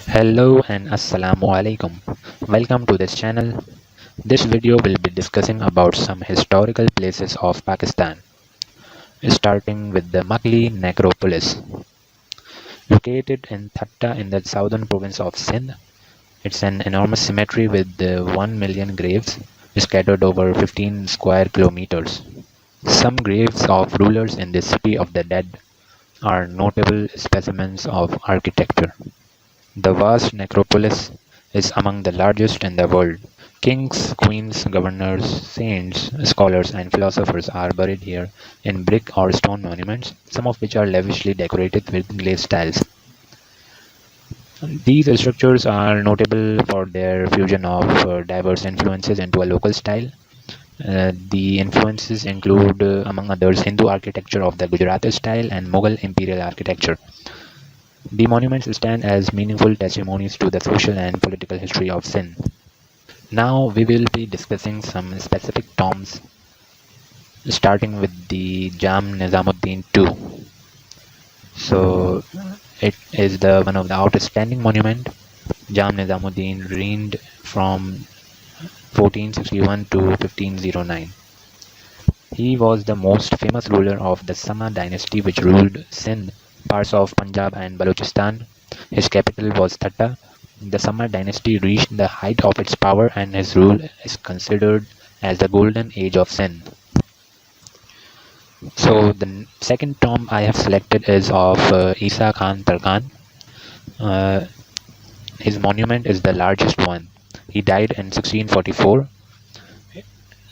Hello and Assalamu alaikum. Welcome to this channel. This video will be discussing about some historical places of Pakistan, starting with the Makli Necropolis. Located in Thatta in the southern province of Sindh, it's an enormous cemetery with 1 million graves scattered over 15 square kilometers. Some graves of rulers in the city of the dead are notable specimens of architecture. The vast necropolis is among the largest in the world. Kings, queens, governors, saints, scholars, and philosophers are buried here in brick or stone monuments, some of which are lavishly decorated with glazed tiles. These structures are notable for their fusion of diverse influences into a local style. The influences include, among others, Hindu architecture of the Gujarati style and Mughal imperial architecture. The monuments stand as meaningful testimonies to the social and political history of Sindh. Now we will be discussing some specific tombs, starting with the Jam Nizamuddin II. So it is the one of the outstanding monument. Jam Nizamuddin reigned from 1461 to 1509. He was the most famous ruler of the Sama dynasty which ruled Sindh, parts of Punjab and Balochistan. His capital was Thatta. The Sama dynasty reached the height of its power and his rule is considered as the golden age of Sindh. So the second tomb I have selected is of Isa Khan Tarkan. Uh, his monument is the largest one. He died in 1644.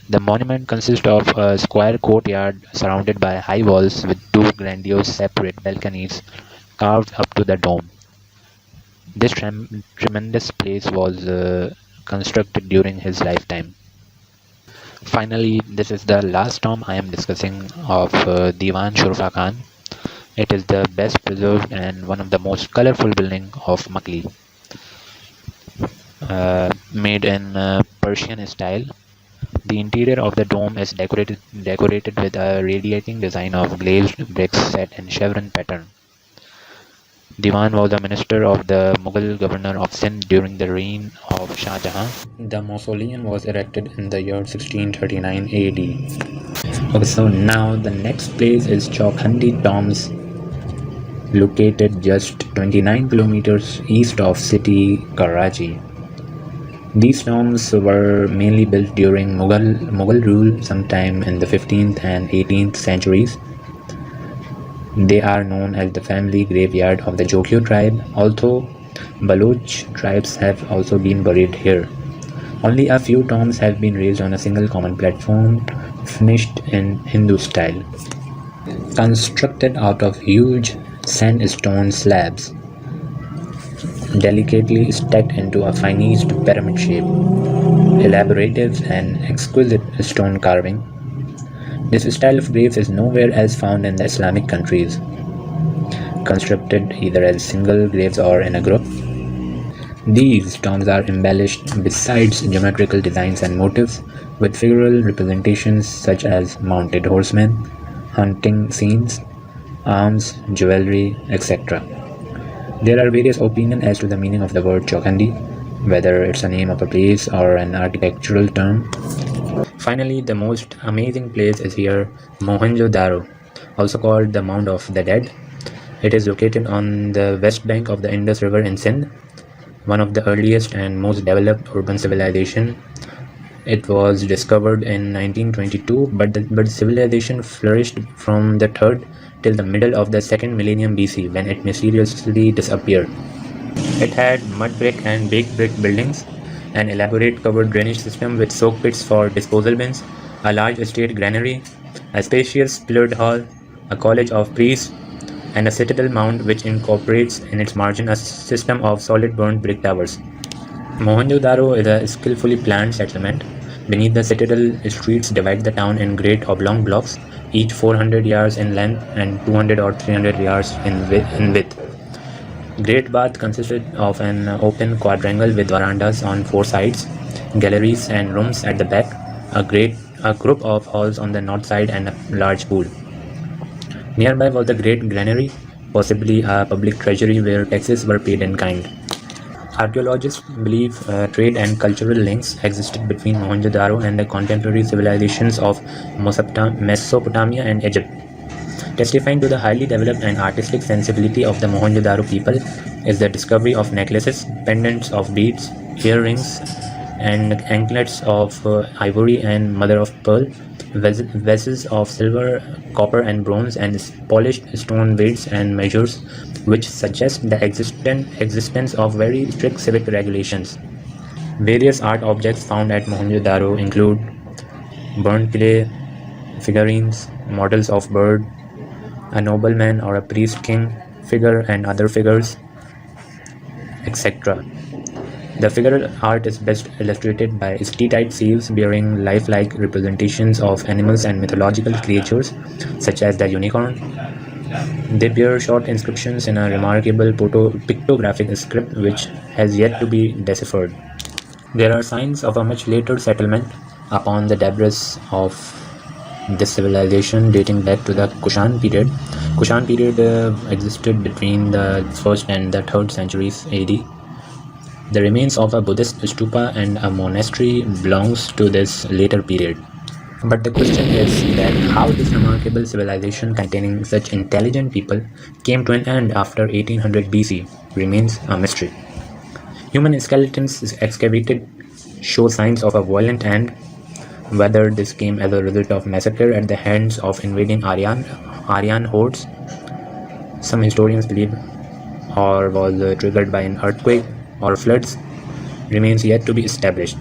The monument consists of a square courtyard surrounded by high walls with two grandiose separate balconies carved up to the dome. This tremendous place was constructed during his lifetime. Finally, this is the last tomb I am discussing of Diwan Shurfa Khan. It is the best preserved and one of the most colorful building of Makli. Made in Persian style. The interior of the dome is decorated with a radiating design of glazed bricks set in chevron pattern. Diwan was a minister of the Mughal governor of Sindh during the reign of Shah Jahan. The mausoleum was erected in the year 1639 AD. Okay, so now the next place is Chaukhandi Tombs, located just 29 kilometers east of city Karachi. These tombs were mainly built during Mughal rule sometime in the 15th and 18th centuries. They are known as the family graveyard of the Jokyo tribe, although Baloch tribes have also been buried here. Only a few tombs have been raised on a single common platform, finished in Hindu style. Constructed out of huge sandstone slabs, delicately stacked into a finest pyramid shape, elaborative and exquisite stone carving. This style of graves is nowhere else found in the Islamic countries, constructed either as single graves or in a group. These tombs are embellished besides geometrical designs and motifs with figural representations such as mounted horsemen, hunting scenes, arms, jewelry, etc. There are various opinions as to the meaning of the word Chaukhandi, whether it's a name of a place or an architectural term. Finally, the most amazing place is here, Mohenjo Daro, also called the Mound of the Dead. It is located on the west bank of the Indus River in Sindh, one of the earliest and most developed urban civilization. It was discovered in 1922, but civilization flourished from the 3rd till the middle of the 2nd millennium BC, when it mysteriously disappeared. It had mud brick and baked brick buildings, an elaborate covered drainage system with soak pits for disposal bins, a large estate granary, a spacious pillared hall, a college of priests, and a citadel mound which incorporates in its margin a system of solid burnt brick towers. Mohenjo Daro is a skillfully planned settlement. Beneath the citadel, streets divide the town in great oblong blocks, each 400 yards in length and 200 or 300 yards in width. Great Bath consisted of an open quadrangle with verandas on 4 sides, galleries and rooms at the back, a group of halls on the north side and a large pool. Nearby was the great granary, possibly a public treasury where taxes were paid in kind. Archaeologists believe trade and cultural links existed between Mohenjo Daro and the contemporary civilizations of Mesopotamia and Egypt. Testifying to the highly developed and artistic sensibility of the Mohenjo Daro people is the discovery of necklaces, pendants of beads, earrings, and anklets of ivory and mother of pearl, vessels of silver, copper, and bronze, and polished stone weights and measures, which suggest the existence of very strict civic regulations. Various art objects found at Mohenjo Daro include burnt clay, figurines, models of bird, a nobleman or a priest king figure and other figures, etc. The figure art is best illustrated by steatite seals bearing lifelike representations of animals and mythological creatures such as the unicorn. They bear short inscriptions in a remarkable pictographic script which has yet to be deciphered. There are signs of a much later settlement upon the debris of this civilization dating back to the Kushan period. Kushan period existed between the 1st and the 3rd centuries AD. The remains of a Buddhist stupa and a monastery belongs to this later period. But the question is that how this remarkable civilization containing such intelligent people came to an end after 1800 BC remains a mystery. Human skeletons excavated show signs of a violent end. Whether this came as a result of massacre at the hands of invading Aryan hordes, some historians believe, or was triggered by an earthquake or floods, remains yet to be established.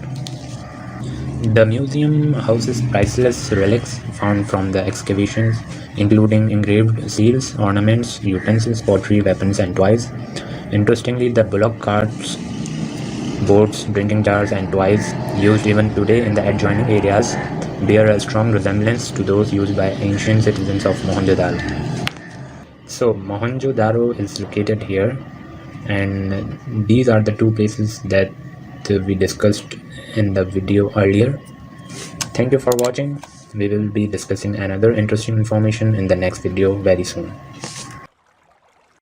The museum houses priceless relics found from the excavations, including engraved seals, ornaments, utensils, pottery, weapons, and toys. Interestingly, the bullock carts, boats, drinking jars, and toys used even today in the adjoining areas bear a strong resemblance to those used by ancient citizens of Mohenjo Daro. So, Mohenjo Daro is located here, and these are the two places that we discussed in the video earlier. Thank you for watching. We will be discussing another interesting information in the next video very soon.